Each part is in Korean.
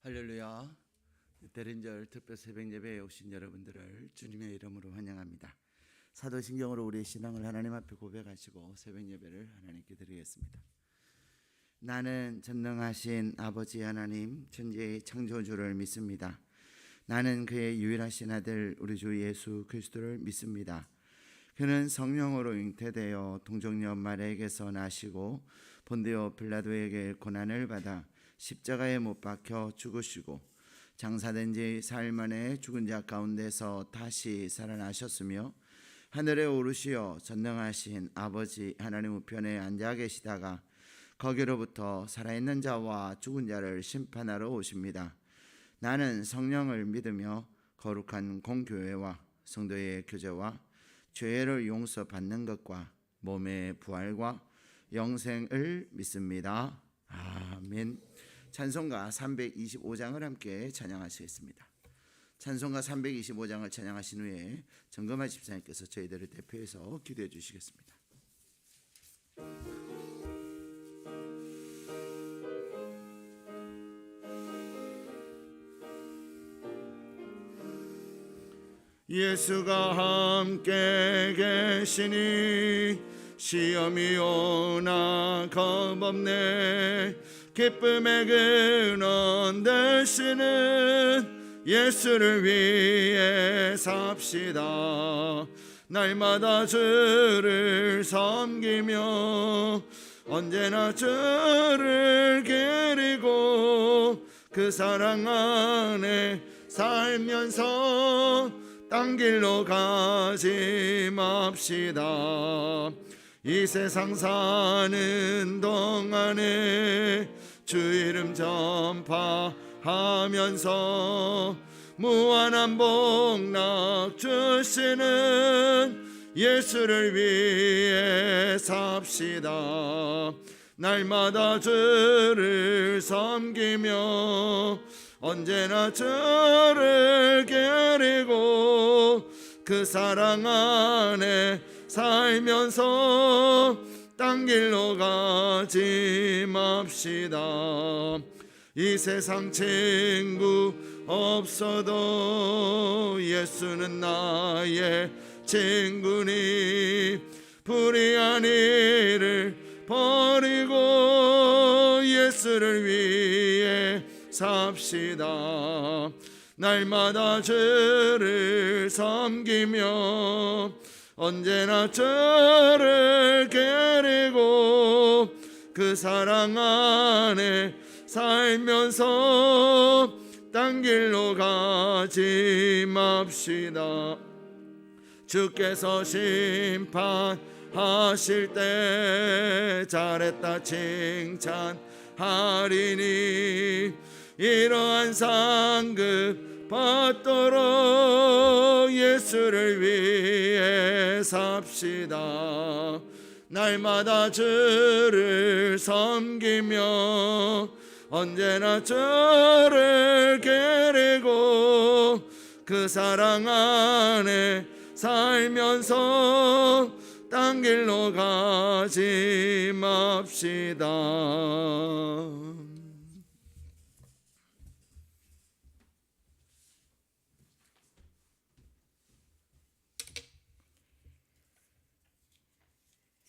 할렐루야. 대림절 특별 새벽 예배에 오신 여러분들을 주님의 이름으로 환영합니다. 사도신경으로 우리의 신앙을 하나님 앞에 고백하시고 새벽 예배를 하나님께 드리겠습니다. 나는 전능하신 아버지 하나님 천지의 창조주를 믿습니다. 나는 그의 유일하신 아들 우리 주 예수 그리스도를 믿습니다. 그는 성령으로 잉태되어 동정녀 마리아에게서 나시고 본디오 빌라도에게 고난을 받아 십자가에 못 박혀 죽으시고 장사된 지 사흘 만에 죽은 자 가운데서 다시 살아나셨으며 하늘에 오르시어 전능하신 아버지 하나님 우편에 앉아 계시다가 거기로부터 살아있는 자와 죽은 자를 심판하러 오십니다. 나는 성령을 믿으며 거룩한 공교회와 성도의 교제와 죄를 용서받는 것과 몸의 부활과 영생을 믿습니다. 아멘. 찬송가 325장을 함께 찬양하시겠습니다. 찬송가 325장을 찬양하신 후에 정금아 집사님께서 저희들을 대표해서 기도해 주시겠습니다. 예수가 함께 계시니 시험이 오나 겁없네. 기쁨의 근원 되시는 예수를 위해 삽시다. 날마다 주를 섬기며 언제나 주를 기리고 그 사랑 안에 살면서 딴 길로 가지 맙시다. 이 세상 사는 동안에 주 이름 전파하면서 무한한 복락 주시는 예수를 위해 삽시다. 날마다 주를 섬기며 언제나 주를 기리고 그 사랑 안에 살면서 딴 길로 가지 맙시다. 이 세상 친구 없어도 예수는 나의 친구니 불의한 일을 버리고 예수를 위해 삽시다. 날마다 주를 섬기며 언제나 주를 기리고 그 사랑 안에 살면서 딴 길로 가지 맙시다. 주께서 심판하실 때 잘했다 칭찬하리니 이러한 상급 받도록 예수를 위해 삽시다. 날마다 주를 섬기며 언제나 주를 기리고 그 사랑 안에 살면서 딴 길로 가지 맙시다.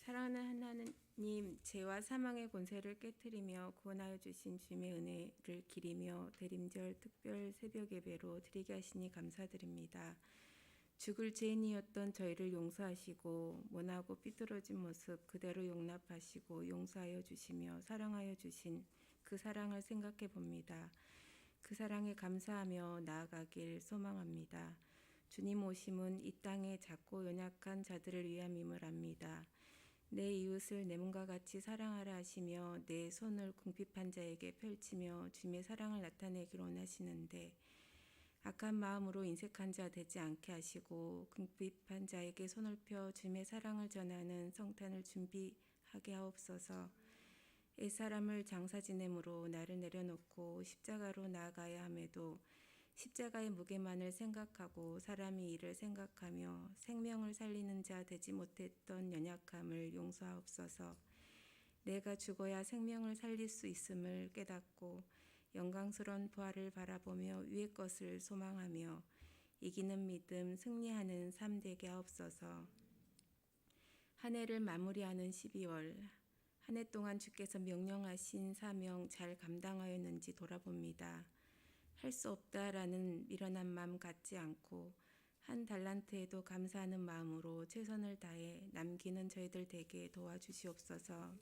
사랑하는 하나님, 죄와 사망의 권세를 깨트리며 구원하여 주신 주님의 은혜를 기리며 대림절 특별 새벽 예배로 드리게 하시니 감사드립니다. 죽을 죄인이었던 저희를 용서하시고 모나고 삐뚤어진 모습 그대로 용납하시고 용서하여 주시며 사랑하여 주신 그 사랑을 생각해 봅니다. 그 사랑에 감사하며 나아가길 소망합니다. 주님 오심은 이 땅의 작고 연약한 자들을 위함임을 압니다. 내 이웃을 내 몸과 같이 사랑하라 하시며 내 손을 궁핍한 자에게 펼치며 주님의 사랑을 나타내기를 원하시는데 악한 마음으로 인색한 자 되지 않게 하시고 궁핍한 자에게 손을 펴 주님의 사랑을 전하는 성탄을 준비하게 하옵소서. 옛사람을 장사 지냄으로 나를 내려놓고 십자가로 나아가야 함에도 십자가의 무게만을 생각하고 사람이 이를 생각하며 생명을 살리는 자 되지 못했던 연약함을 용서하옵소서. 내가 죽어야 생명을 살릴 수 있음을 깨닫고 영광스러운 부활을 바라보며 위의 것을 소망하며 이기는 믿음, 승리하는 삶 되게 하옵소서. 한 해를 마무리하는 12월, 한 해 동안 주께서 명령하신 사명 잘 감당하였는지 돌아봅니다. 할 수 없다라는 미련한 마음 갖지 않고 한 달란트에도 감사하는 마음으로 최선을 다해 남기는 저희들 되게 도와주시옵소서.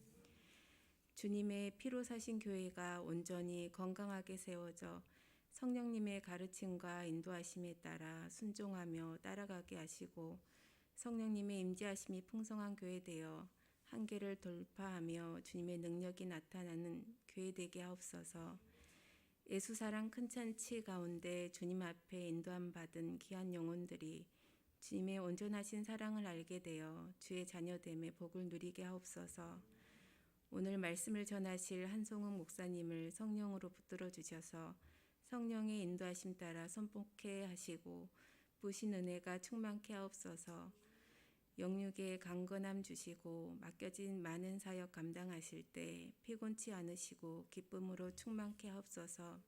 주님의 피로 사신 교회가 온전히 건강하게 세워져 성령님의 가르침과 인도하심에 따라 순종하며 따라가게 하시고 성령님의 임재하심이 풍성한 교회 되어 한계를 돌파하며 주님의 능력이 나타나는 교회 되게 하옵소서. 예수사랑 큰 잔치 가운데 주님 앞에 인도함 받은 귀한 영혼들이 주님의 온전하신 사랑을 알게 되어 주의 자녀됨의 복을 누리게 하옵소서. 오늘 말씀을 전하실 한송욱 목사님을 성령으로 붙들어 주셔서 성령의 인도하심 따라 선포케 하시고 부신 은혜가 충만케 하옵소서. 영육에 강건함 주시고 맡겨진 많은 사역 감당하실 때 피곤치 않으시고 기쁨으로 충만케 하옵소서.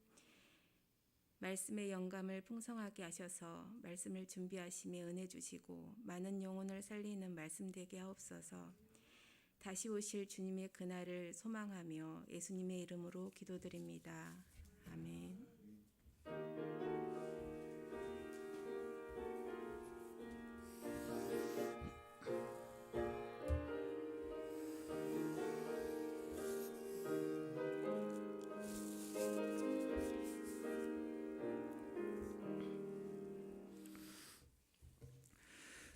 말씀의 영감을 풍성하게 하셔서 말씀을 준비하심에 은혜 주시고 많은 영혼을 살리는 말씀 되게 하옵소서. 다시 오실 주님의 그날을 소망하며 예수님의 이름으로 기도드립니다. 아멘.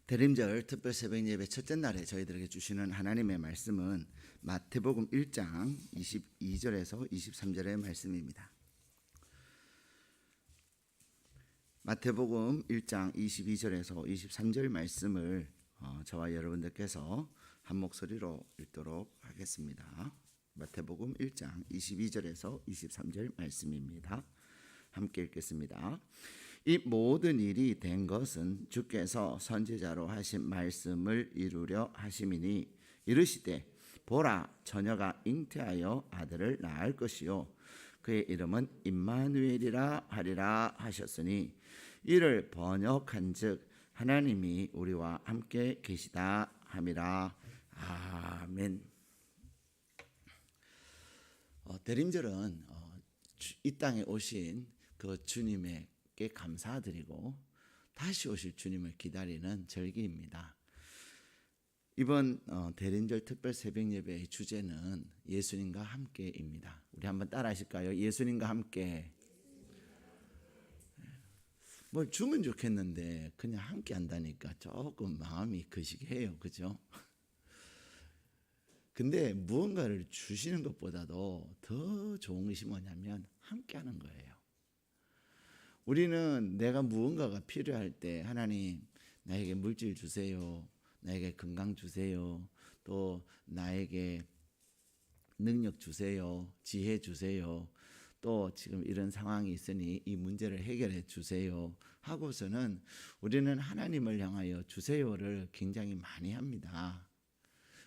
대림절 특별 새벽 예배 첫째 날에 저희들에게 주시는 하나님의 말씀은 마태복음 1장 22절에서 23절의 말씀입니다. 마태복음 1장 22절에서 23절 말씀을 저와 여러분들께서 한 목소리로 읽도록 하겠습니다. 마태복음 1장 22절에서 23절 말씀입니다. 함께 읽겠습니다. 이 모든 일이 된 것은 주께서 선지자로 하신 말씀을 이루려 하심이니 이르시되 보라 처녀가 잉태하여 아들을 낳을 것이요 그의 이름은 임마누엘이라 하리라 하셨으니 이를 번역한즉 하나님이 우리와 함께 계시다 함이라. 아멘. 대림절은 이 땅에 오신 그 주님의 감사드리고 다시 오실 주님을 기다리는 절기입니다. 이번 대림절 특별 새벽 예배의 주제는 예수님과 함께입니다. 우리 한번 따라 하실까요? 예수님과 함께. 뭘 주면 좋겠는데 그냥 함께 한다니까 조금 마음이 거시기해요. 그죠? 근데 무언가를 주시는 것보다도 더 좋은 것이 뭐냐면 함께 하는 거예요. 우리는 내가 무언가가 필요할 때 하나님 나에게 물질 주세요. 나에게 건강 주세요. 또 나에게 능력 주세요. 지혜 주세요. 또 지금 이런 상황이 있으니 이 문제를 해결해 주세요. 하고서는 우리는 하나님을 향하여 주세요를 굉장히 많이 합니다.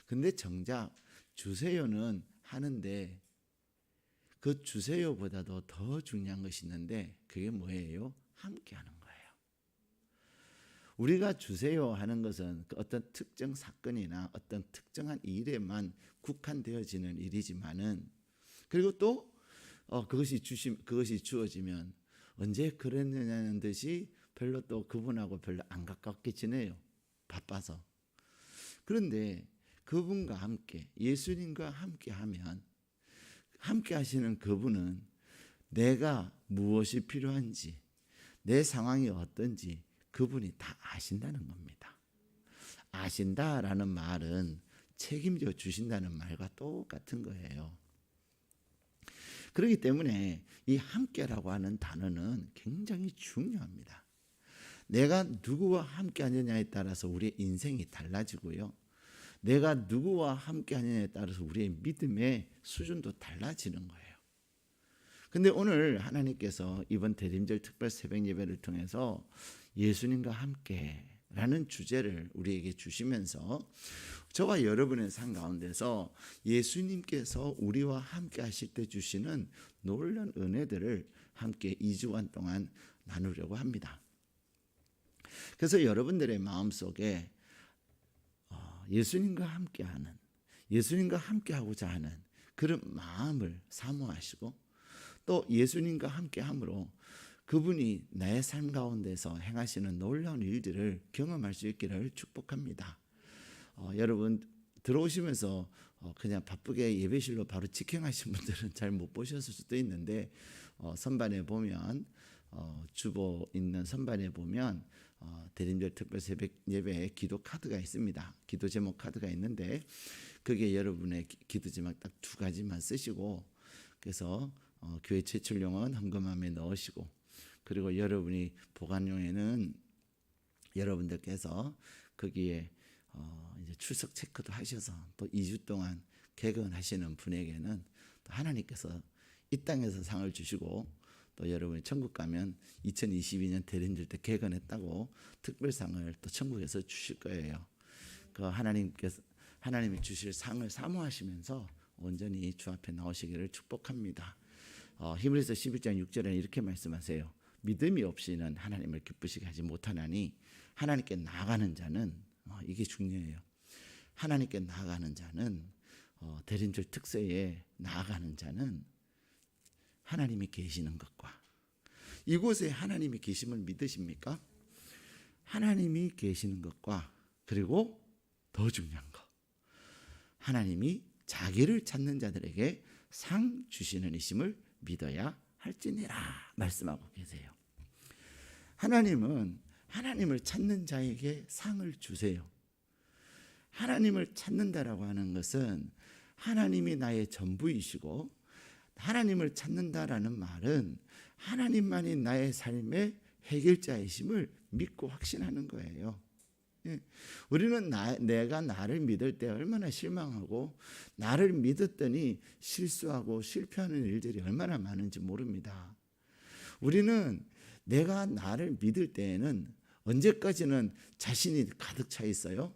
근데 정작 주세요는 하는데 그 주세요보다도 더 중요한 것이 있는데 그게 뭐예요? 함께 하는 거예요. 우리가 주세요 하는 것은 어떤 특정 사건이나 어떤 특정한 일에만 국한되어지는 일이지만은 그리고 또 그것이 주어지면 언제 그랬느냐는 듯이 별로 또 그분하고 별로 안 가깝게 지내요. 바빠서. 그런데 그분과 함께 예수님과 함께 하면 함께 하시는 그분은 내가 무엇이 필요한지 내 상황이 어떤지 그분이 다 아신다는 겁니다. 아신다라는 말은 책임져 주신다는 말과 똑같은 거예요. 그렇기 때문에 이 함께라고 하는 단어는 굉장히 중요합니다. 내가 누구와 함께 하느냐에 따라서 우리의 인생이 달라지고요. 내가 누구와 함께 하느냐에 따라서 우리의 믿음의 수준도 달라지는 거예요. 근데 오늘 하나님께서 이번 대림절 특별 새벽 예배를 통해서 예수님과 함께라는 주제를 우리에게 주시면서 저와 여러분의 삶 가운데서 예수님께서 우리와 함께 하실 때 주시는 놀라운 은혜들을 함께 2주간 동안 나누려고 합니다. 그래서 여러분들의 마음속에 예수님과 함께하는, 예수님과 함께하고자 하는 그런 마음을 사모하시고, 또 예수님과 함께함으로 그분이 내 삶 가운데서 행하시는 놀라운 일들을 경험할 수 있기를 축복합니다. 여러분 들어오시면서 그냥 바쁘게 예배실로 바로 직행하신 분들은 잘 못 보셨을 수도 있는데, 선반에 보면 주보 있는 선반에 보면 대림절 특별 새벽 예배에 기도 카드가 있습니다. 기도 제목 카드가 있는데 그게 여러분의 기도 제목 딱 2가지만 쓰시고, 그래서 교회 제출용은 헌금함에 넣으시고, 그리고 여러분이 보관용에는 여러분들께서 거기에 이제 출석 체크도 하셔서 또 2주 동안 개근하시는 분에게는 또 하나님께서 이 땅에서 상을 주시고, 또 여러분이 천국 가면 2022년 대림절 때 개근했다고 특별상을 또 천국에서 주실 거예요. 그 하나님이 주실 상을 사모하시면서 온전히 주 앞에 나오시기를 축복합니다. 히브리서 11장 6절에 이렇게 말씀하세요. 믿음이 없이는 하나님을 기쁘시게 하지 못하나니 하나님께 나아가는 자는, 이게 중요해요. 하나님께 나아가는 자는, 대림절 특세에 나아가는 자는 하나님이 계시는 것과, 이곳에 하나님이 계심을 믿으십니까? 하나님이 계시는 것과, 그리고 더 중요한 것, 하나님이 자기를 찾는 자들에게 상 주시는 이심을 믿어야 할지니라 말씀하고 계세요. 하나님은 하나님을 찾는 자에게 상을 주세요. 하나님을 찾는다라고 하는 것은 하나님이 나의 전부이시고, 하나님을 찾는다라는 말은 하나님만이 나의 삶의 해결자이심을 믿고 확신하는 거예요. 우리는 내가 나를 믿을 때 얼마나 실망하고, 나를 믿었더니 실수하고 실패하는 일들이 얼마나 많은지 모릅니다. 우리는 내가 나를 믿을 때에는 언제까지는 자신이 가득 차 있어요?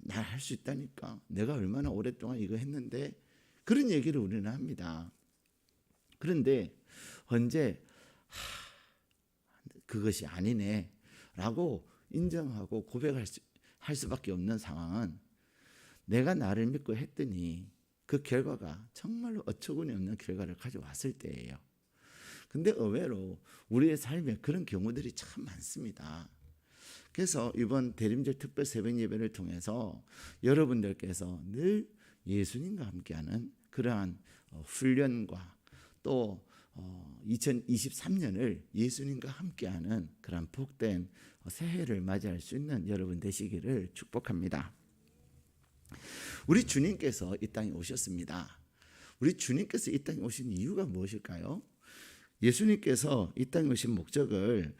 나 할 수 있다니까, 내가 얼마나 오랫동안 이거 했는데, 그런 얘기를 우리는 합니다. 그런데 언제 그것이 아니네 라고 인정하고 고백할 수밖에 없는 상황은, 내가 나를 믿고 했더니 그 결과가 정말로 어처구니 없는 결과를 가져왔을 때예요. 근데 의외로 우리의 삶에 그런 경우들이 참 많습니다. 그래서 이번 대림절 특별 새벽 예배를 통해서 여러분들께서 늘 예수님과 함께하는 그러한 훈련과, 또 2023년을 예수님과 함께하는 그런 복된 새해를 맞이할 수 있는 여러분 되시기를 축복합니다. 우리 주님께서 이 땅에 오셨습니다. 우리 주님께서 이 땅에 오신 이유가 무엇일까요? 예수님께서 이 땅에 오신 목적을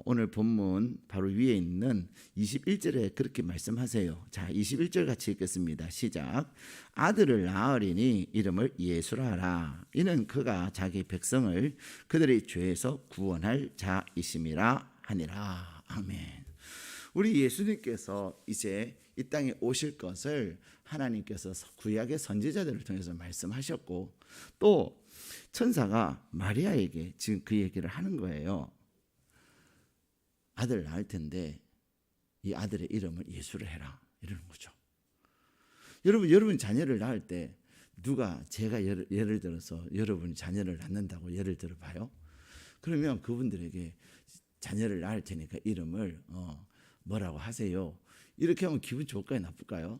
오늘 본문 바로 위에 있는 21절에 그렇게 말씀하세요. 자, 21절 같이 읽겠습니다. 시작. 아들을 낳으리니 이름을 예수라 하라. 이는 그가 자기 백성을 그들의 죄에서 구원할 자이심이라 하니라. 아멘. 우리 예수님께서 이제 이 땅에 오실 것을 하나님께서 구약의 선지자들을 통해서 말씀하셨고, 또 천사가 마리아에게 지금 그 얘기를 하는 거예요. 아들 낳을 텐데 이 아들의 이름을 예수를 해라, 이러는 거죠. 여러분 자녀를 낳을 때 제가 예를 들어서 여러분이 자녀를 낳는다고 예를 들어 봐요. 그러면 그분들에게 자녀를 낳을 테니까 이름을 뭐라고 하세요. 이렇게 하면 기분 좋을까요, 나쁠까요?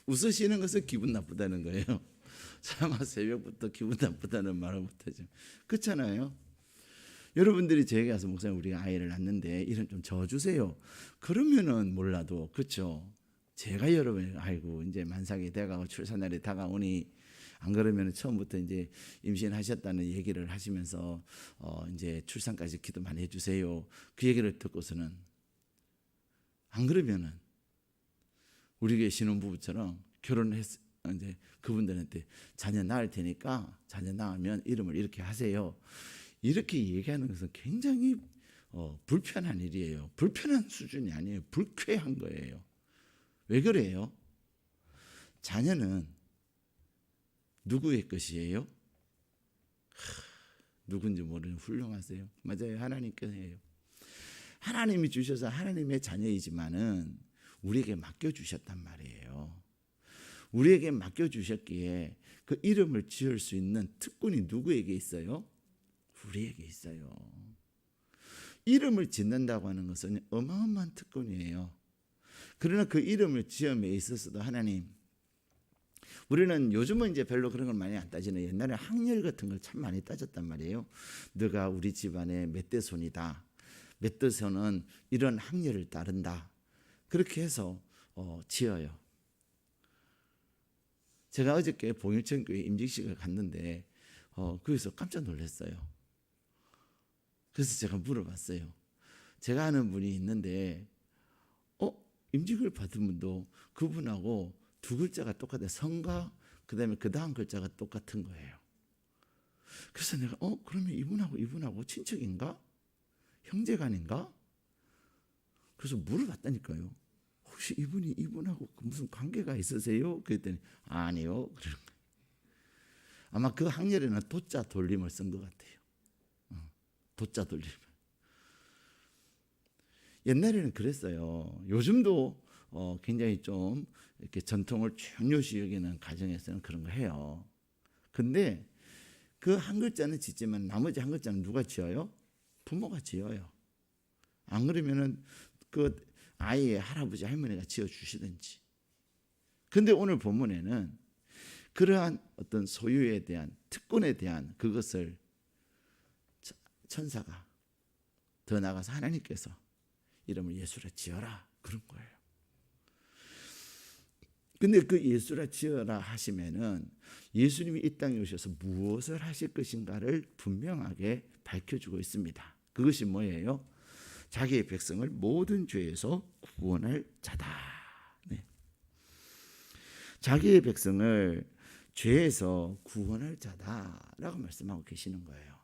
웃으시는 것은 기분 나쁘다는 거예요. 차마 새벽부터 기분 나쁘다는 말을 못하죠. 그렇잖아요. 여러분들이 저에게 와서 목사님 우리 아이를 낳는데 이름 좀 지어주세요. 그러면은 몰라도, 그렇죠. 제가 여러분이 아이고 이제 만삭이 돼가고 출산날이 다가오니, 안 그러면 처음부터 이제 임신하셨다는 얘기를 하시면서 이제 출산까지 기도 많이 해주세요. 그 얘기를 듣고서는, 안 그러면은 우리 교회 신혼부부처럼 결혼했 이제 그분들한테 자녀 낳을 테니까 자녀 낳으면 이름을 이렇게 하세요. 이렇게 얘기하는 것은 굉장히 불편한 일이에요. 불편한 수준이 아니에요. 불쾌한 거예요. 왜 그래요? 자녀는 누구의 것이에요? 누군지 모르는 훌륭하세요. 맞아요. 하나님께서요. 하나님이 주셔서 하나님의 자녀이지만은 우리에게 맡겨주셨단 말이에요. 우리에게 맡겨주셨기에 그 이름을 지을 수 있는 특권이 누구에게 있어요? 우리에게 있어요. 이름을 짓는다고 하는 것은 어마어마한 특권이에요. 그러나 그 이름을 지음에 있어서도 하나님, 우리는 요즘은 이제 별로 그런 걸 많이 안 따지는, 옛날에 학렬 같은 걸 참 많이 따졌단 말이에요. 너가 우리 집안의 몇 대 손이다. 몇 대 손은 이런 학렬을 따른다. 그렇게 해서 지어요. 제가 어저께 봉일천교회 임직식을 갔는데 거기서 깜짝 놀랐어요. 그래서 제가 물어봤어요. 제가 아는 분이 있는데 임직을 받은 분도 그분하고 두 글자가 똑같아요. 성과 그다음에 그 다음 글자가 똑같은 거예요. 그래서 내가 그러면 이분하고 친척인가? 형제간인가? 그래서 물어봤다니까요. 혹시 이분이 이분하고 무슨 관계가 있으세요? 그랬더니 아니요. 그러는 거예요. 아마 그 학렬에는 도자 돌림을 쓴 것 같아요. 도자 돌림. 옛날에는 그랬어요. 요즘도 굉장히 좀 이렇게 전통을 중요시 여기는 가정에서는 그런 거 해요. 근데 그 한 글자는 짓지만 나머지 한 글자는 누가 지어요? 부모가 지어요. 안 그러면은 그 아이의 할아버지 할머니가 지어주시든지. 근데 오늘 본문에는 그러한 어떤 소유에 대한 특권에 대한 그것을 천사가 더 나아가서 하나님께서 이름을 예수라 지어라 그런 거예요. 근데 그 예수라 지어라 하시면은 예수님이 이 땅에 오셔서 무엇을 하실 것인가를 분명하게 밝혀주고 있습니다. 그것이 뭐예요? 자기의 백성을 모든 죄에서 구원할 자다. 네. 자기의 백성을 죄에서 구원할 자다라고 말씀하고 계시는 거예요.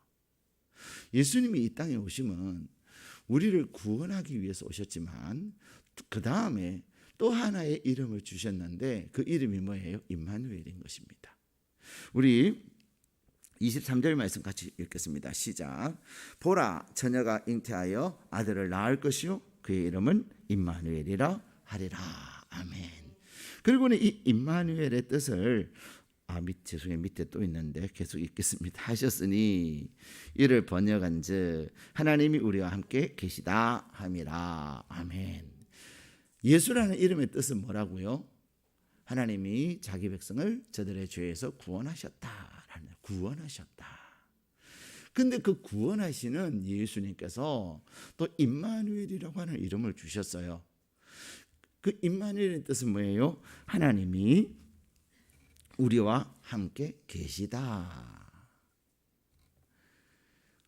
예수님이 이 땅에 오시면 우리를 구원하기 위해서 오셨지만 그 다음에 또 하나의 이름을 주셨는데 그 이름이 뭐예요? 임마누엘인 것입니다. 우리 23절 말씀 같이 읽겠습니다. 시작. 보라, 처녀가 잉태하여 아들을 낳을 것이요 그의 이름은 임마누엘이라 하리라. 아멘. 그리고는 이 임마누엘의 뜻을 밑에 또 있는데 계속 읽겠습니다. 하셨으니 이를 번역한즉 하나님이 우리와 함께 계시다 함이라. 아멘. 예수라는 이름의 뜻은 뭐라고요? 하나님이 자기 백성을 저들의 죄에서 구원하셨다. 구원하셨다. 근데 그 구원하시는 예수님께서 또 임마누엘이라고 하는 이름을 주셨어요. 그 임마누엘의 뜻은 뭐예요? 하나님이 우리와 함께 계시다.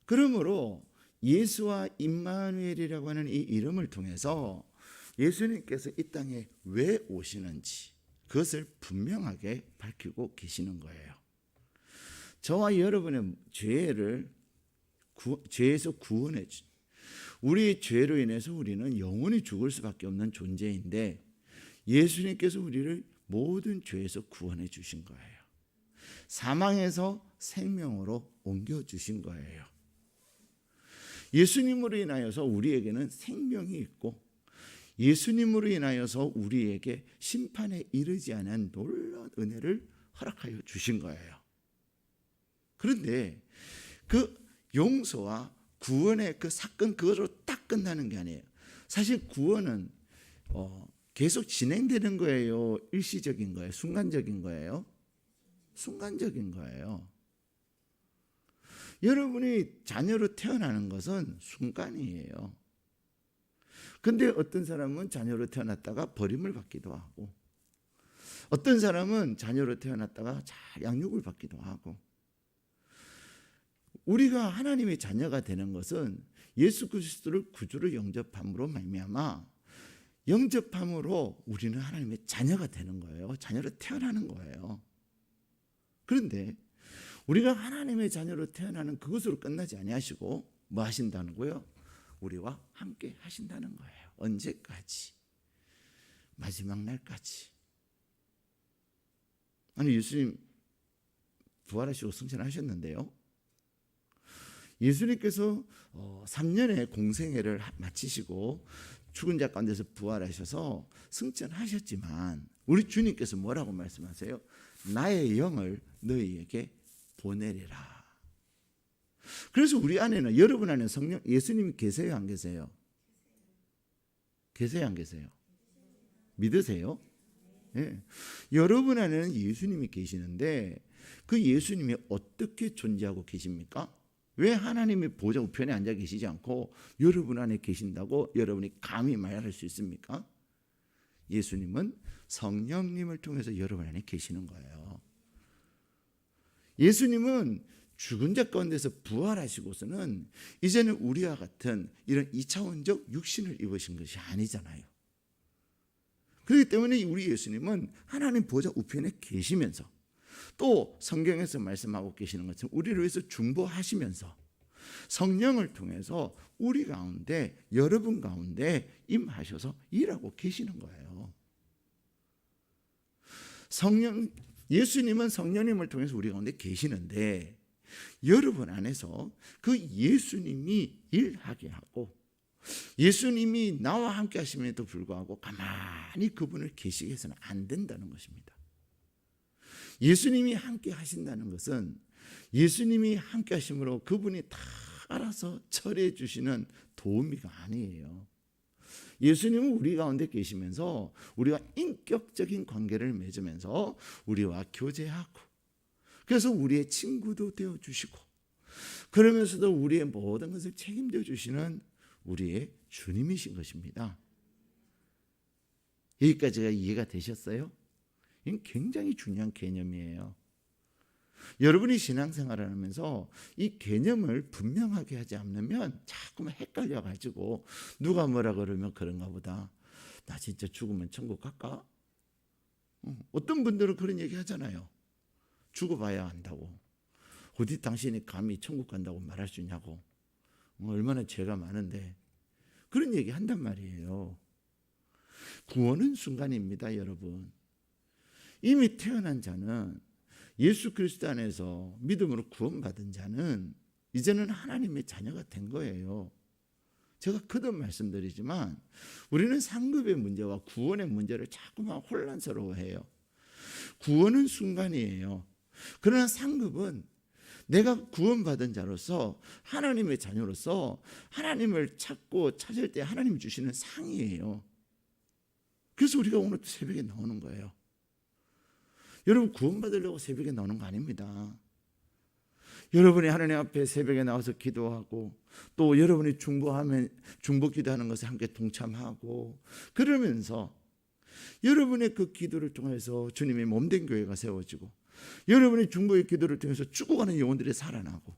그러므로 예수와 임마누엘이라고 하는 이 이름을 통해서 예수님께서 이 땅에 왜 오시는지 그것을 분명하게 밝히고 계시는 거예요. 저와 여러분의 죄에서 구원해 주. 우리의 죄로 인해서 우리는 영원히 죽을 수밖에 없는 존재인데 예수님께서 우리를 모든 죄에서 구원해 주신 거예요. 사망에서 생명으로 옮겨 주신 거예요. 예수님으로 인하여서 우리에게는 생명이 있고 예수님으로 인하여서 우리에게 심판에 이르지 않은 놀라운 은혜를 허락하여 주신 거예요. 그런데 그 용서와 구원의 그 사건 그거로 딱 끝나는 게 아니에요. 사실 구원은 계속 진행되는 거예요. 일시적인 거예요. 순간적인 거예요. 순간적인 거예요. 여러분이 자녀로 태어나는 것은 순간이에요. 근데 어떤 사람은 자녀로 태어났다가 버림을 받기도 하고 어떤 사람은 자녀로 태어났다가 잘 양육을 받기도 하고 우리가 하나님의 자녀가 되는 것은 예수 그리스도를 구주로 영접함으로 말미암아 영접함으로 우리는 하나님의 자녀가 되는 거예요. 자녀로 태어나는 거예요. 그런데 우리가 하나님의 자녀로 태어나는 그것으로 끝나지 아니하시고 뭐 하신다는 거예요? 우리와 함께 하신다는 거예요. 언제까지? 마지막 날까지. 아니, 예수님 부활하시고 승천하셨는데요, 예수님께서 3년의 공생애를 마치시고 죽은 자 가운데서 부활하셔서 승천하셨지만 우리 주님께서 뭐라고 말씀하세요? 나의 영을 너희에게 보내리라. 그래서 우리 안에는, 여러분 안에는 성령, 예수님이 계세요, 안 계세요? 계세요, 안 계세요? 믿으세요? 네. 여러분 안에는 예수님이 계시는데 그 예수님이 어떻게 존재하고 계십니까? 왜 하나님의 보좌 우편에 앉아 계시지 않고 여러분 안에 계신다고 여러분이 감히 말할 수 있습니까? 예수님은 성령님을 통해서 여러분 안에 계시는 거예요. 예수님은 죽은 자 가운데서 부활하시고서는 이제는 우리와 같은 이런 2차원적 육신을 입으신 것이 아니잖아요. 그렇기 때문에 우리 예수님은 하나님 보좌 우편에 계시면서 또 성경에서 말씀하고 계시는 것처럼 우리를 위해서 중보하시면서 성령을 통해서 우리 가운데, 여러분 가운데 임하셔서 일하고 계시는 거예요. 예수님은 성령님을 통해서 우리 가운데 계시는데 여러분 안에서 그 예수님이 일하게 하고 예수님이 나와 함께 하심에도 불구하고 가만히 그분을 계시게 해서는 안 된다는 것입니다. 예수님이 함께 하신다는 것은 예수님이 함께 하심으로 그분이 다 알아서 처리해 주시는 도우미가 아니에요. 예수님은 우리 가운데 계시면서 우리와 인격적인 관계를 맺으면서 우리와 교제하고 그래서 우리의 친구도 되어주시고 그러면서도 우리의 모든 것을 책임져 주시는 우리의 주님이신 것입니다. 여기까지가 이해가 되셨어요? 이건 굉장히 중요한 개념이에요. 여러분이 신앙생활을 하면서 이 개념을 분명하게 하지 않으면 자꾸만 헷갈려가지고 누가 뭐라 그러면 그런가 보다. 나 진짜 죽으면 천국 갈까? 어떤 분들은 그런 얘기 하잖아요. 죽어봐야 한다고. 어디 당신이 감히 천국 간다고 말할 수 있냐고. 얼마나 죄가 많은데. 그런 얘기 한단 말이에요. 구원은 순간입니다, 여러분. 이미 태어난 자는 예수 그리스도 안에서 믿음으로 구원받은 자는 이제는 하나님의 자녀가 된 거예요. 제가 거듭 말씀드리지만 우리는 상급의 문제와 구원의 문제를 자꾸만 혼란스러워해요. 구원은 순간이에요. 그러나 상급은 내가 구원받은 자로서 하나님의 자녀로서 하나님을 찾을 때 하나님이 주시는 상이에요. 그래서 우리가 오늘 새벽에 나오는 거예요. 여러분 구원받으려고 새벽에 나오는 거 아닙니다. 여러분이 하나님 앞에 새벽에 나와서 기도하고 또 여러분이 중보 기도하는 것에 함께 동참하고 그러면서 여러분의 그 기도를 통해서 주님의 몸된 교회가 세워지고 여러분의 중보의 기도를 통해서 죽어가는 영혼들이 살아나고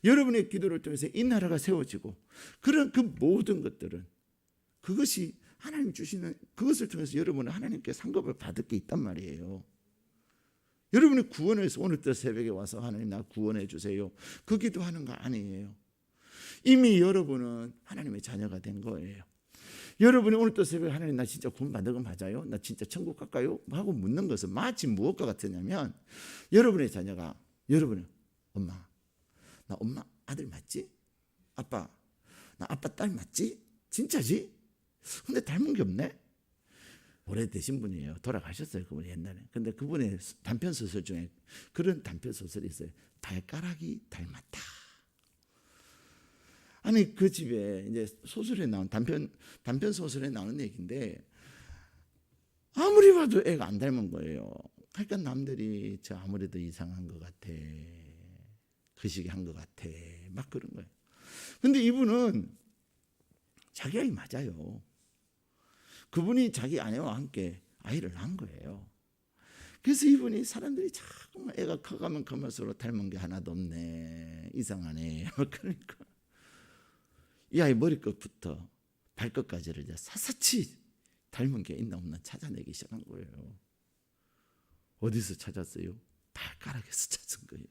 여러분의 기도를 통해서 이 나라가 세워지고 그런 그 모든 것들은 그것이 하나님 주시는 그것을 통해서 여러분은 하나님께 상급을 받을 게 있단 말이에요. 여러분이 구원을 해서 오늘도 새벽에 와서 하나님 나 구원해 주세요. 그 기도하는 거 아니에요. 이미 여러분은 하나님의 자녀가 된 거예요. 여러분이 오늘도 새벽에 하나님 나 진짜 구원받은 거 맞아요? 나 진짜 천국 갈까요? 하고 묻는 것은 마치 무엇과 같으냐면 여러분의 자녀가 여러분은 엄마 나 엄마 아들 맞지? 아빠 나 아빠 딸 맞지? 진짜지? 근데 닮은 게 없네? 오래되신 분이에요. 돌아가셨어요. 그분이 옛날에. 근데 그분의 단편소설 중에 그런 단편소설이 있어요. 발가락이 닮았다. 아니 그 집에 이제 소설에 나온 단편 소설에 나오는 얘기인데 아무리 봐도 애가 안 닮은 거예요. 그러니까 남들이 저 아무래도 이상한 것 같아. 거시기한 것 같아. 막 그런 거예요. 근데 이분은 자기 아이 맞아요. 그분이 자기 아내와 함께 아이를 낳은 거예요. 그래서 이분이 사람들이 자꾸만 애가 커가면 커갈수록 닮은 게 하나도 없네. 이상하네. 그러니까 이 아이 머리끝부터 발끝까지를 이제 샅샅이 닮은 게 있나 없나 찾아내기 시작한 거예요. 어디서 찾았어요? 발가락에서 찾은 거예요.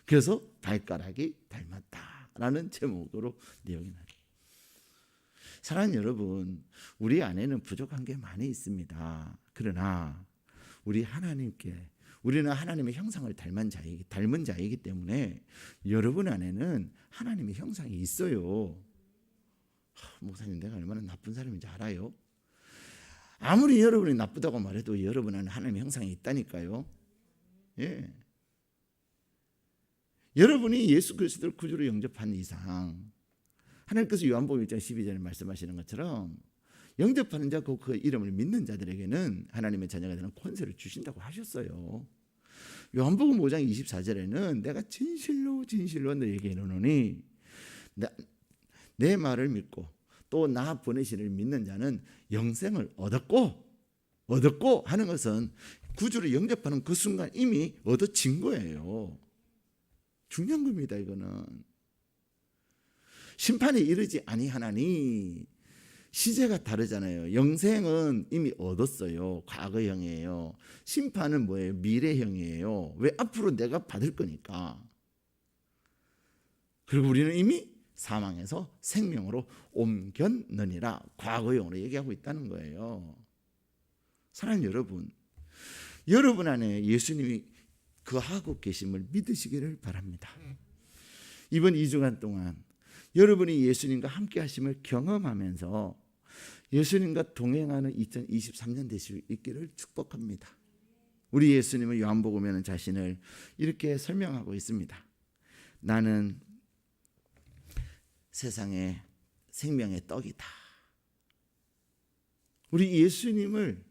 그래서 발가락이 닮았다라는 제목으로 내용이 나요. 사랑하는 여러분, 우리 안에는 부족한 게 많이 있습니다. 그러나 우리는 하나님의 형상을 닮은 자이기 때문에 여러분 안에는 하나님의 형상이 있어요. 목사님, 내가 얼마나 나쁜 사람인지 알아요? 아무리 여러분이 나쁘다고 말해도 여러분 안에 하나님의 형상이 있다니까요. 예. 여러분이 예수 그리스도를 구주로 영접한 이상, 하나님께서 요한복음 1장 12절에 말씀하시는 것처럼 영접하는 자, 그 이름을 믿는 자들에게는 하나님의 자녀가 되는 권세를 주신다고 하셨어요. 요한복음 5장 24절에는 내가 진실로 너에게 이르노니 내 말을 믿고 또 나 보내시를 믿는 자는 영생을 얻었고 하는 것은 구주를 영접하는 그 순간 이미 얻어진 거예요. 중요한 겁니다. 이거는 심판에 이르지 아니하나니, 시제가 다르잖아요. 영생은 이미 얻었어요. 과거형이에요. 심판은 뭐예요? 미래형이에요. 왜? 앞으로 내가 받을 거니까. 그리고 우리는 이미 사망에서 생명으로 옮겼느니라, 과거형으로 얘기하고 있다는 거예요. 사랑하는 여러분, 여러분 안에 예수님이 거하고 계심을 믿으시기를 바랍니다. 이번 2주간 동안 여러분이 예수님과 함께 하심을 경험하면서 예수님과 동행하는 2023년 되실 수 있기를 축복합니다. 우리 예수님은 요한복음에는 자신을 이렇게 설명하고 있습니다. 나는 세상의 생명의 떡이다. 우리 예수님을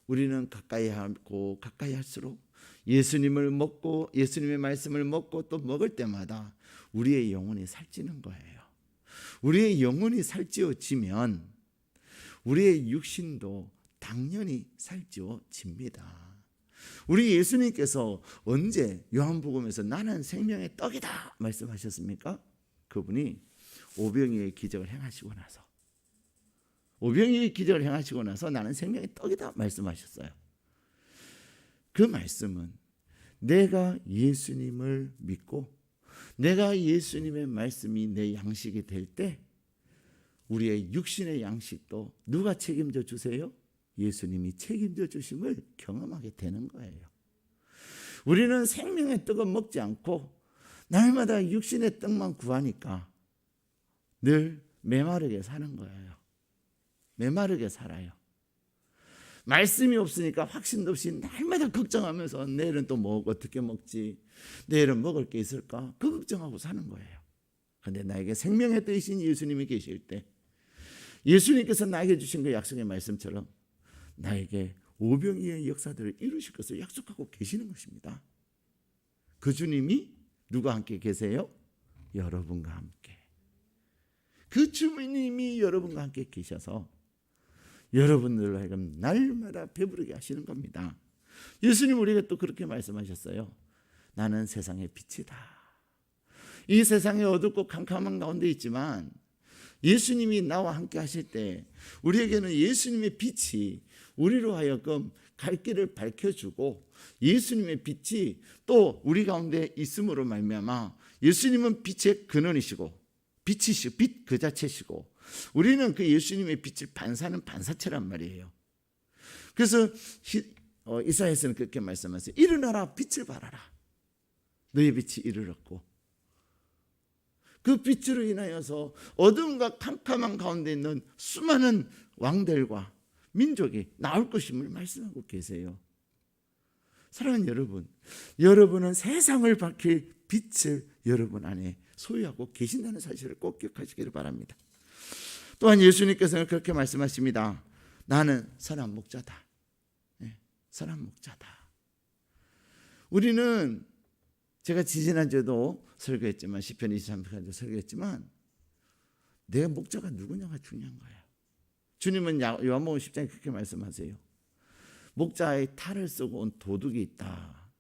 우리는 가까이 하고 가까이 할수록 예수님을 먹고 예수님의 말씀을 먹고 또 먹을 때마다 우리의 영혼이 살찌는 거예요. 우리의 영혼이 살찌워지면 우리의 육신도 당연히 살찌워집니다. 우리 예수님께서 언제 요한복음에서 나는 생명의 떡이다 말씀하셨습니까? 그분이 오병이의 기적을 행하시고 나서 나는 생명의 떡이다 말씀하셨어요. 그 말씀은 내가 예수님을 믿고 내가 예수님의 말씀이 내 양식이 될 때 우리의 육신의 양식도 누가 책임져 주세요? 예수님이 책임져 주심을 경험하게 되는 거예요. 우리는 생명의 떡은 먹지 않고 날마다 육신의 떡만 구하니까 늘 메마르게 사는 거예요. 메마르게 살아요. 말씀이 없으니까 확신도 없이 날마다 걱정하면서 내일은 또 뭐 어떻게 먹지? 내일은 먹을 게 있을까? 그 걱정하고 사는 거예요. 그런데 나에게 생명의 떡이신 예수님이 계실 때 예수님께서 나에게 주신 그 약속의 말씀처럼 나에게 오병이의 역사들을 이루실 것을 약속하고 계시는 것입니다. 그 주님이 누가 함께 계세요? 여러분과 함께. 그 주님이 여러분과 함께 계셔서 여러분들로 하여금 날마다 배부르게 하시는 겁니다. 예수님 우리에게 또 그렇게 말씀하셨어요. 나는 세상의 빛이다. 이 세상에 어둡고 캄캄한 가운데 있지만 예수님이 나와 함께 하실 때 우리에게는 예수님의 빛이 우리로 하여금 갈 길을 밝혀주고 예수님의 빛이 또 우리 가운데 있음으로 말미암아 예수님은 빛의 근원이시고 빛이시고 빛 그 자체시고 우리는 그 예수님의 빛을 반사하는 반사체란 말이에요. 그래서 이사야서는 그렇게 말씀하세요. 일어나라 빛을 발하라. 너의 빛이 이르렀고 그 빛으로 인하여서 어둠과 캄캄한 가운데 있는 수많은 왕들과 민족이 나올 것임을 말씀하고 계세요. 사랑하는 여러분, 여러분은 세상을 밝힐 빛을 여러분 안에 소유하고 계신다는 사실을 꼭 기억하시기를 바랍니다. 또한 예수님께서는 그렇게 말씀하십니다. 나는 선한 목자다. 네, 선한 목자다. 우리는 제가 지지난주에도 설교했지만 시편 23편에도 설교했지만 내 목자가 누구냐가 중요한 거예요. 주님은 요한복음 10장에 그렇게 말씀하세요. 목자의 탈을 쓰고 온 도둑이 있다.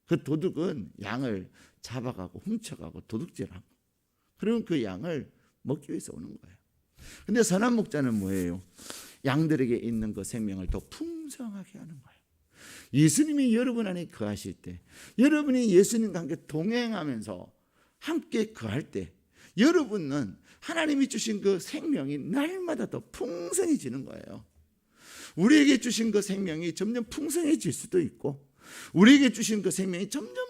그 도둑은 양을 잡아가고 훔쳐가고 도둑질하고 그러면 그 양을 먹기 위해서 오는 거예요. 근데 선한 목자는 뭐예요? 양들에게 있는 그 생명을 더 풍성하게 하는 거예요. 예수님이 여러분 안에 거하실 때 여러분이 예수님과 함께 동행하면서 함께 거할 때 여러분은 하나님이 주신 그 생명이 날마다 더 풍성해지는 거예요. 우리에게 주신 그 생명이 점점 풍성해질 수도 있고, 우리에게 주신 그 생명이 점점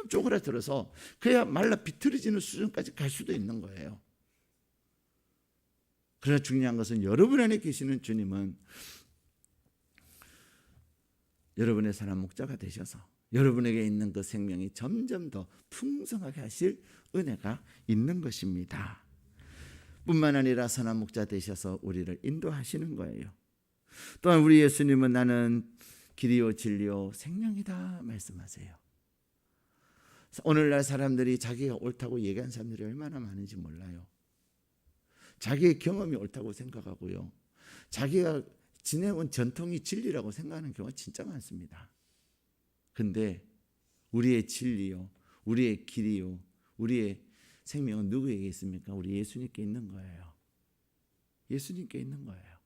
쪼그라들어서 그야 말라 비틀어지는 수준까지 갈 수도 있는 거예요. 그러나 중요한 것은 여러분 안에 계시는 주님은 여러분의 사람 목자가 되셔서 여러분에게 있는 그 생명이 점점 더 풍성하게 하실 은혜가 있는 것입니다. 뿐만 아니라 선한 목자 되셔서 우리를 인도하시는 거예요. 또한 우리 예수님은 나는 길이요 진리요 생명이다 말씀하세요. 오늘날 사람들이 자기가 옳다고 얘기하는 사람들이 얼마나 많은지 몰라요. 자기의 경험이 옳다고 생각하고요, 자기가 지내온 전통이 진리라고 생각하는 경우가 진짜 많습니다. 근데 우리의 진리요, 우리의 길이요, 우리의 생명은 누구에게 있습니까? 우리 예수님께 있는 거예요. 예수님께 있는 거예요.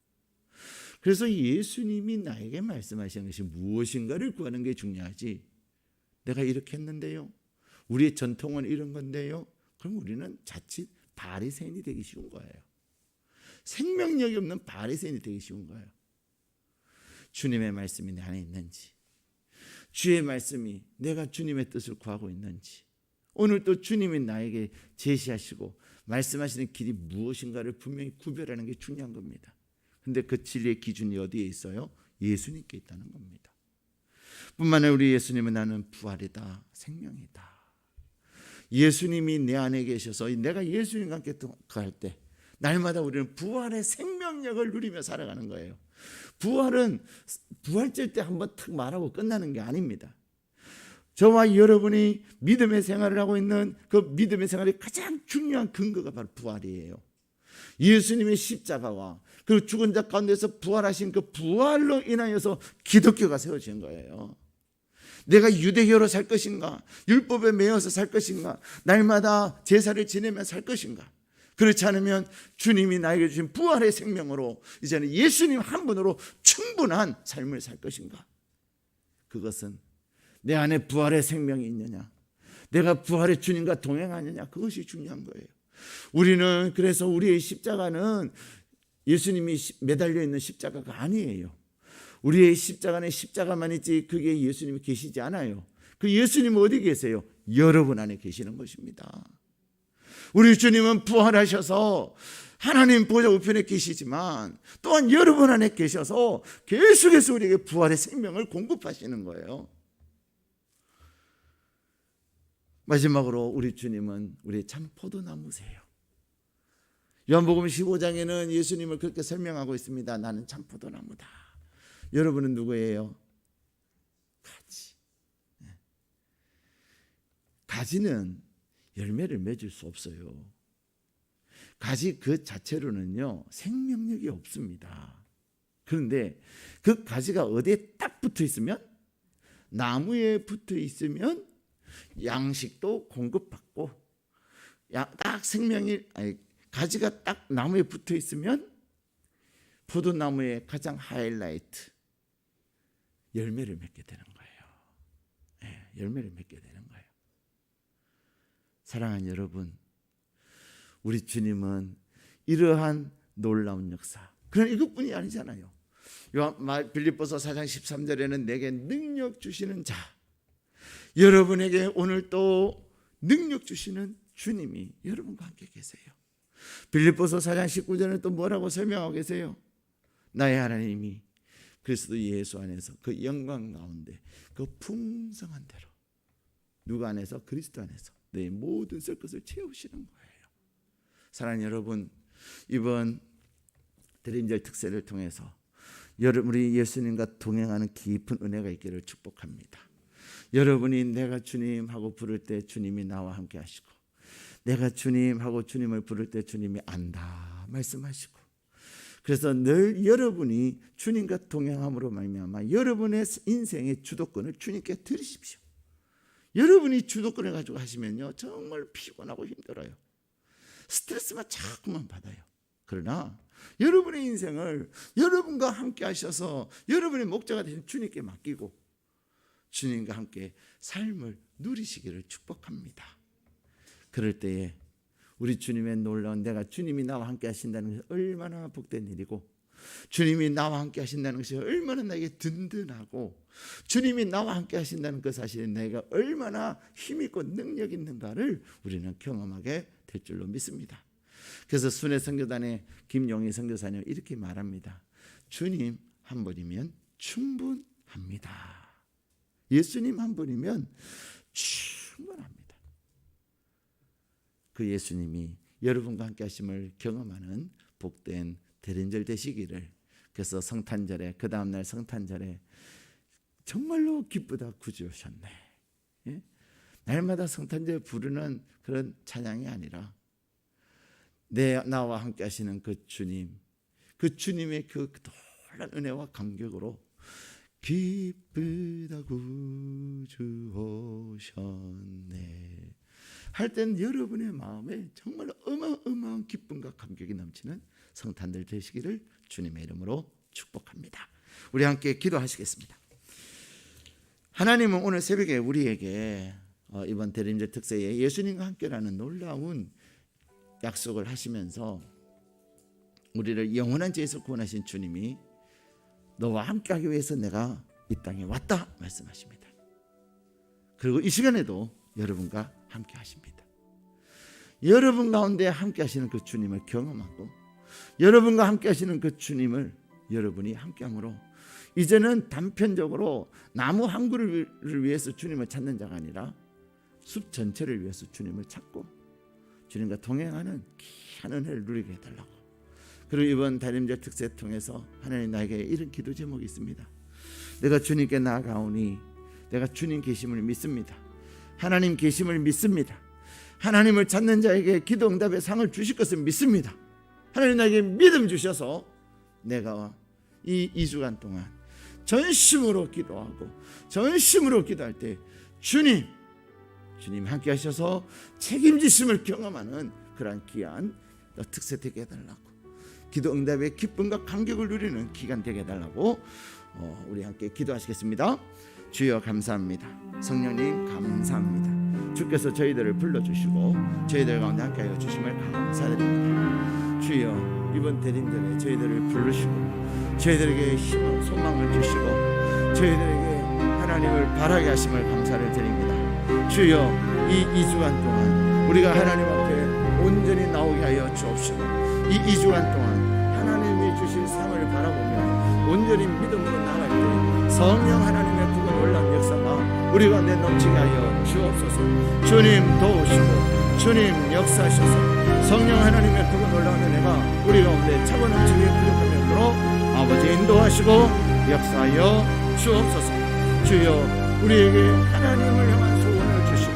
그래서 예수님이 나에게 말씀하시는 것이 무엇인가를 구하는 게 중요하지, 내가 이렇게 했는데요, 우리의 전통은 이런 건데요, 그럼 우리는 자칫 바리새인이 되기 쉬운 거예요. 생명력이 없는 바리새인이 되기 쉬운 거예요. 주님의 말씀이 내 안에 있는지, 주의 말씀이 내가 주님의 뜻을 구하고 있는지, 오늘 또 주님이 나에게 제시하시고 말씀하시는 길이 무엇인가를 분명히 구별하는 게 중요한 겁니다. 근데 그 진리의 기준이 어디에 있어요? 예수님께 있다는 겁니다. 뿐만 아니라 우리 예수님은 나는 부활이다, 생명이다. 예수님이 내 안에 계셔서 내가 예수님과 함께 갈 때 날마다 우리는 부활의 생명력을 누리며 살아가는 거예요. 부활은 부활절 때 한번 탁 말하고 끝나는 게 아닙니다. 저와 여러분이 믿음의 생활을 하고 있는 그 믿음의 생활의 가장 중요한 근거가 바로 부활이에요. 예수님의 십자가와 그리고 죽은 자 가운데서 부활하신 그 부활로 인하여서 기독교가 세워진 거예요. 내가 유대교로 살 것인가, 율법에 매여서 살 것인가, 날마다 제사를 지내며 살 것인가, 그렇지 않으면 주님이 나에게 주신 부활의 생명으로 이제는 예수님 한 분으로 충분한 삶을 살 것인가, 그것은 내 안에 부활의 생명이 있느냐, 내가 부활의 주님과 동행하느냐, 그것이 중요한 거예요. 우리는 그래서 우리의 십자가는 예수님이 매달려 있는 십자가가 아니에요. 우리의 십자가는 십자가만 있지 그게 예수님이 계시지 않아요. 그 예수님은 어디 계세요? 여러분 안에 계시는 것입니다. 우리 주님은 부활하셔서 하나님 보좌 우편에 계시지만 또한 여러분 안에 계셔서 계속해서 우리에게 부활의 생명을 공급하시는 거예요. 마지막으로 우리 주님은 우리의 참 포도나무세요. 요한복음 15장에는 예수님을 그렇게 설명하고 있습니다. 나는 참 포도나무다. 여러분은 누구예요? 가지. 가지는 열매를 맺을 수 없어요. 가지 그 자체로는요 생명력이 없습니다. 그런데 그 가지가 어디에 딱 붙어 있으면, 나무에 붙어 있으면 양식도 공급받고, 딱 가지가 딱 나무에 붙어 있으면 포도나무의 가장 하이라이트, 열매를 맺게 되는 거예요. 열매를 맺게 되는 거예요. 사랑하는 여러분, 우리 주님은 이러한 놀라운 역사, 그런 이것뿐이 아니잖아요. 빌립보서 4장 13절에는 내게 능력 주시는 자, 여러분에게 오늘 또 능력 주시는 주님이 여러분과 함께 계세요. 빌립보서 4장 19절에는 또 뭐라고 설명하고 계세요? 나의 하나님이 그리스도 예수 안에서 그 영광 가운데 그 풍성한 대로, 누가 안에서? 그리스도 안에서 내 모든 썩 것을 채우시는 거예요. 사랑하는 여러분, 이번 드림절 특세를 통해서 우리 예수님과 동행하는 깊은 은혜가 있기를 축복합니다. 여러분이 내가 주님하고 부를 때 주님이 나와 함께 하시고, 내가 주님하고 주님을 부를 때 주님이 안다 말씀하시고, 그래서 늘 여러분이 주님과 동행함으로 말미암아 여러분의 인생의 주도권을 주님께 드리십시오. 여러분이 주도권을 가지고 하시면요 정말 피곤하고 힘들어요. 스트레스만 자꾸만 받아요. 그러나 여러분의 인생을 여러분과 함께 하셔서 여러분의 목자가 되신 주님께 맡기고 주님과 함께 삶을 누리시기를 축복합니다. 그럴 때에 우리 주님의 놀라운, 내가 주님이 나와 함께 하신다는 것이 얼마나 복된 일이고, 주님이 나와 함께 하신다는 것이 얼마나 나에게 든든하고, 주님이 나와 함께 하신다는 그 사실에 내가 얼마나 힘있고 능력 있는가를 우리는 경험하게 될 줄로 믿습니다. 그래서 순회 선교단의 김용희 선교사님 이렇게 말합니다. 주님 한 분이면 충분합니다. 예수님 한 분이면 충분합니다. 그 예수님이 여러분과 함께 하심을 경험하는 복된 대림절 되시기를. 그래서 성탄절에, 그 다음날 성탄절에 정말로 기쁘다 구주 오셨네. 예? 날마다 성탄절 부르는 그런 찬양이 아니라 나와 함께 하시는 그 주님, 그 주님의 그 놀라운 은혜와 감격으로 기쁘다 구주 오셨네 할 때는 여러분의 마음에 정말 어마어마한 기쁨과 감격이 넘치는 성탄절 되시기를 주님의 이름으로 축복합니다. 우리 함께 기도하시겠습니다. 하나님은 오늘 새벽에 우리에게 이번 대림절 특세에 예수님과 함께라는 놀라운 약속을 하시면서 우리를 영원한 죄에서 구원하신 주님이 너와 함께하기 위해서 내가 이 땅에 왔다 말씀하십니다. 그리고 이 시간에도 여러분과 함께 하십니다. 여러분 가운데 함께 하시는 그 주님을 경험하고, 여러분과 함께 하시는 그 주님을 여러분이 함께함으로 이제는 단편적으로 나무 한 그루를 위해서 주님을 찾는 자가 아니라 숲 전체를 위해서 주님을 찾고 주님과 동행하는 귀한 은혜를 누리게 해달라고. 그리고 이번 대림절 특세 통해서 하나님 나에게 이런 기도 제목이 있습니다. 내가 주님께 나아가오니 내가 주님 계심을 믿습니다. 하나님 계심을 믿습니다. 하나님을 찾는 자에게 기도 응답의 상을 주실 것을 믿습니다. 하나님 나에게 믿음 주셔서 내가 이 2주간 동안 전심으로 기도하고 전심으로 기도할 때 주님 함께 하셔서 책임지심을 경험하는 그러한 귀한 특세 되게 해달라고, 기도 응답의 기쁨과 감격을 누리는 기간 되게 해달라고 우리 함께 기도하시겠습니다. 주여 감사합니다. 성령님 감사합니다. 주께서 저희들을 불러주시고 저희들 가운데 함께하여 주심을 감사드립니다. 주여 이번 대림절에 저희들을 부르시고 저희들에게 힘을 소망을 주시고 저희들에게 하나님을 바라게 하심을 감사를 드립니다. 주여 이 2주간 동안 우리가 하나님 앞에 온전히 나오게 하여 주옵시고, 이 2주간 동안 하나님이 주실 삶을 바라보며 온전히 믿음으로 나갈 때 성령 하나님의 그거 놀라운 역사가 우리 가운데 넘치게 하여 주옵소서. 주님 도우시고 주님 역사하셔서 성령 하나님의 그거 놀라운 은혜가 우리 가운데 차고 넘치게 부족함으로 아버지 인도하시고 역사하여 주옵소서. 주여 우리에게 하나님을 향한 소원을 주시고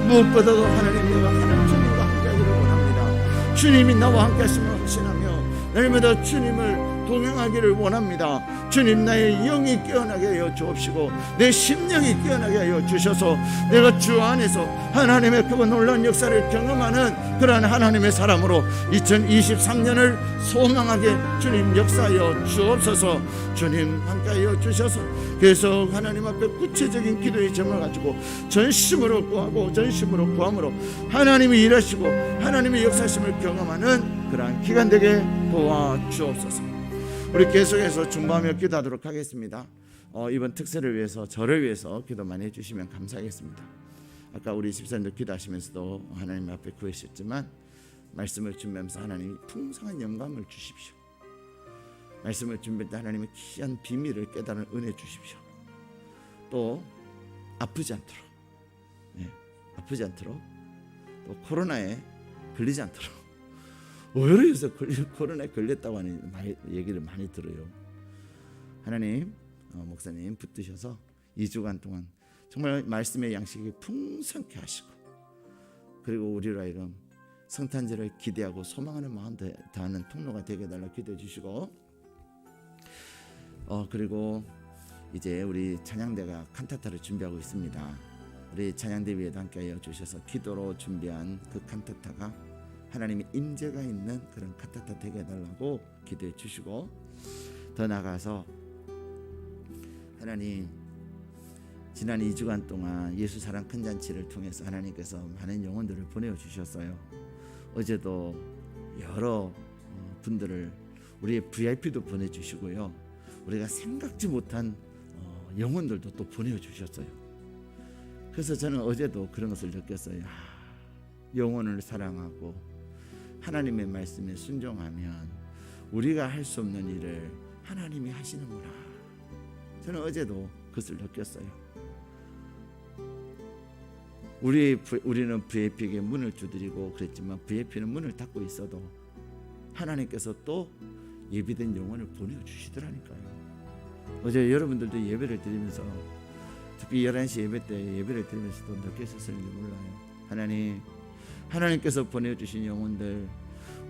무엇보다도 하나님과 하나님 주님과 함께하기를 원합니다. 주님이 나와 함께 하심을 확신하며 날마다 주님을 동행하기를 원합니다. 주님 나의 영이 깨어나게 하여 주옵시고 내 심령이 깨어나게 하여 주셔서 내가 주 안에서 하나님의 그 놀라운 역사를 경험하는 그러한 하나님의 사람으로 2023년을 소망하게 주님 역사하여 주옵소서. 주님 함께하여 주셔서 계속 하나님 앞에 구체적인 기도의 점을 가지고 전심으로 구하고 전심으로 구함으로 하나님이 일하시고 하나님의 역사심을 경험하는 그러한 기간 되게 도와주옵소서. 우리 계속해서 중보하며 기도하도록 하겠습니다. 이번 특세를 위해서 저를 위해서 기도 많이 해주시면 감사하겠습니다. 아까 우리 집사님들 기도하시면서도 하나님 앞에 구하셨지만 말씀을 준비하면서 하나님이 풍성한 영감을 주십시오. 말씀을 준비할 때 하나님의 귀한 비밀을 깨달은 은혜 주십시오. 또 아프지 않도록, 아프지 않도록, 또 코로나에 걸리지 않도록. 오히려 요새 코로나에 걸렸다고 하는 얘기를 많이 들어요. 하나님, 목사님 붙드셔서 2주간 동안 정말 말씀의 양식이 풍성케 하시고, 그리고 우리로 하여금 성탄절을 기대하고 소망하는 마음 다하는 통로가 되게 해달라 기도해 주시고, 그리고 이제 우리 찬양대가 칸타타를 준비하고 있습니다. 우리 찬양대 위에도 함께하여 주셔서 기도로 준비한 그 칸타타가 하나님의 임재가 있는 그런 칸타타 되게 해달라고 기도해 주시고, 더 나아가서 하나님 지난 2주간 동안 예수 사랑 큰 잔치를 통해서 하나님께서 많은 영혼들을 보내어 주셨어요. 어제도 여러 분들을 우리의 VIP도 보내주시고요. 우리가 생각지 못한 영혼들도 또 보내주셨어요. 그래서 저는 어제도 그런 것을 느꼈어요. 영혼을 사랑하고 하나님의 말씀에 순종하면 우리가 할 수 없는 일을 하나님이 하시는구나. 저는 어제도 그것을 느꼈어요. 우리는 VIP에게 문을 두드리고 그랬지만 VIP는 문을 닫고 있어도 하나님께서 또 예비된 영혼을 보내주시더라니까요. 어제 여러분들도 예배를 드리면서 특히 11시 예배 때 예배를 드리면서도 느끼셨을지 몰라요. 하나님께서 보내주신 영혼들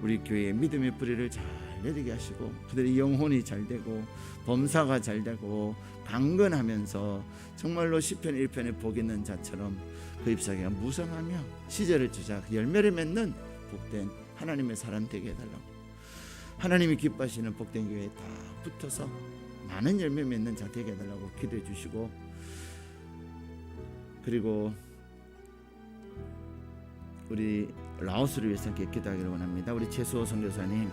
우리 교회에 믿음의 뿌리를 잘 내리게 하시고 그들의 영혼이 잘 되고 범사가 잘 되고 강건하면서 정말로 시편 1편에 복 있는 자처럼 그 잎사귀가 무성하며 시절을 주자 열매를 맺는 복된 하나님의 사람 되게 해달라고, 하나님이 기뻐하시는 복된 교회에 다 붙어서 많은 열매 맺는 자 되게 해달라고 기도해 주시고, 그리고 우리 라오스를 위해서 함께 기도하기를 원합니다. 우리 최수호 선교사님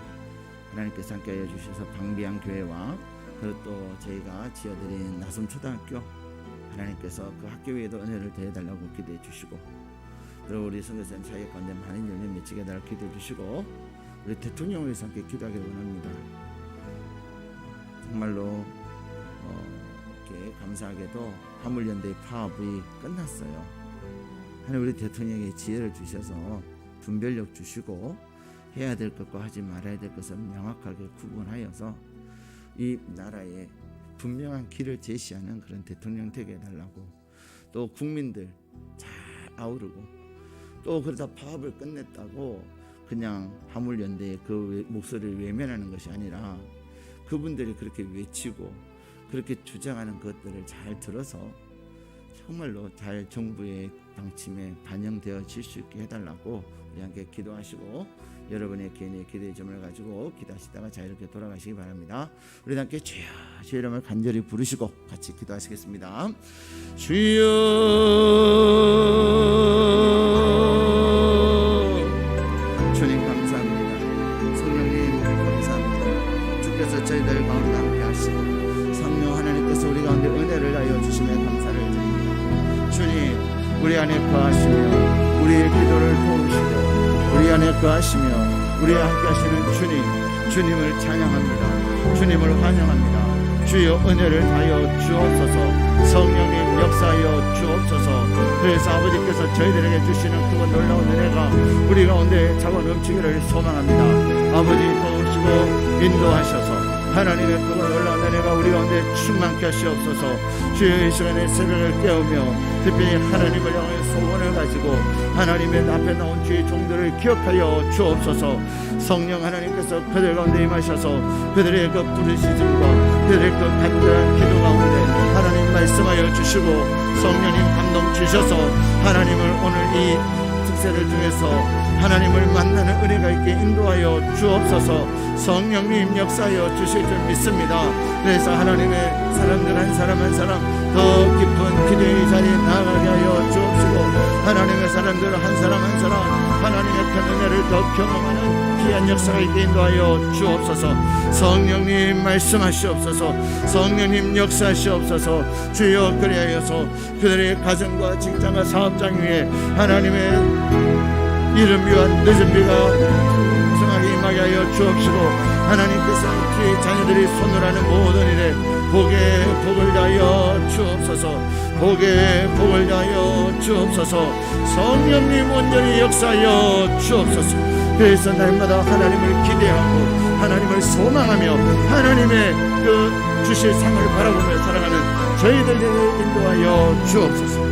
하나님께서 함께하여 주셔서 방비한 교회와 그리고 또 저희가 지어드린 나섬초등학교 하나님께서 그 학교 위에도 은혜를 더해달라고 기도해 주시고, 그리고 우리 선교사님 사역 가운데 많은 열매 맺히게 해달라고 기도해 주시고, 우리 대통령을 위해서 함께 기도하기를 원합니다. 정말로 이렇게 감사하게도 화물연대의 파업이 끝났어요. 하나님 우리 대통령에게 지혜를 주셔서 분별력 주시고 해야 될 것과 하지 말아야 될 것을 명확하게 구분하여서 이 나라에 분명한 길을 제시하는 그런 대통령 되게 해달라고, 또 국민들 잘 아우르고, 또 그러다 파업을 끝냈다고 그냥 화물연대의 그 목소리를 외면하는 것이 아니라 그분들이 그렇게 외치고 그렇게 주장하는 것들을 잘 들어서 정말로 잘 정부의 방침에 반영되어질 수 있게 해달라고 우리 함께 기도하시고, 여러분의 개인의 기도의 점을 가지고 기도하시다가 자유롭게 돌아가시기 바랍니다. 우리 함께 주여 주의 이름을 간절히 부르시고 같이 기도하시겠습니다. 주여 주님 감사합니다. 성령님 감사합니다. 주께서 저희들 가운데 함께 하시고 성령 하나님께서 우리 가운데 은혜를 다하여 주심에 감사를 드립니다. 주님 우리 안에 거하시며 우리의 기도를 도우시고 우리 안에 거하시며 우리와 함께 하시는 주님을 찬양합니다. 주님을 환영합니다. 주여 은혜를 다하여 주옵소서. 성령님 역사하여 주옵소서. 그래서 아버지께서 저희들에게 주시는 그 놀라운 은혜가 우리 가운데 차고 넘치기를 소망합니다. 아버지 도우시고 인도하셔서 하나님의 그 놀라운 은혜가 우리 가운데 충만케 하시옵소서. 주여 이 시간에 새벽을 깨우며 특별히 하나님을 향해 소원을 가지고 하나님의 앞에 나온 주의 종들을 기억하여 주옵소서. 성령 하나님께서 그들 가운데 임하셔서 그들의 그 부르짖음과 그들의 그 간절한 기도 가운데 하나님 말씀하여 주시고 성령님 감동 주셔서 하나님을 오늘 이 특세를 통해서 하나님을 만나는 은혜가 있게 인도하여 주옵소서. 성령님 역사하여 주실 줄 믿습니다. 그래서 하나님의 사람들 한 사람 한 사람 더 깊은 기도의 자리에 나아가게 하여 주옵시고, 하나님의 사람들 한 사람 한 사람 하나님의 큰 은혜를 더 경험하는 귀한 역사가 있게 인도하여 주옵소서. 성령님 말씀하시옵소서. 성령님 역사하시옵소서. 주여 그리하여서 그들의 가정과 직장과 사업장 위에 하나님의 이른 비와 늦은 비가 성하게 임하게 하여 주옵시고, 하나님께서 주의 자녀들이 손을 하는 모든 일에 복에 복을 다하여 주옵소서. 복에 복을 다하여 주옵소서. 성령님 온전히 역사하여 주옵소서. 그래서 날마다 하나님을 기대하고 하나님을 소망하며 하나님의 그 주실 상을 바라보며 살아가는 저희들에게 인도하여 주옵소서.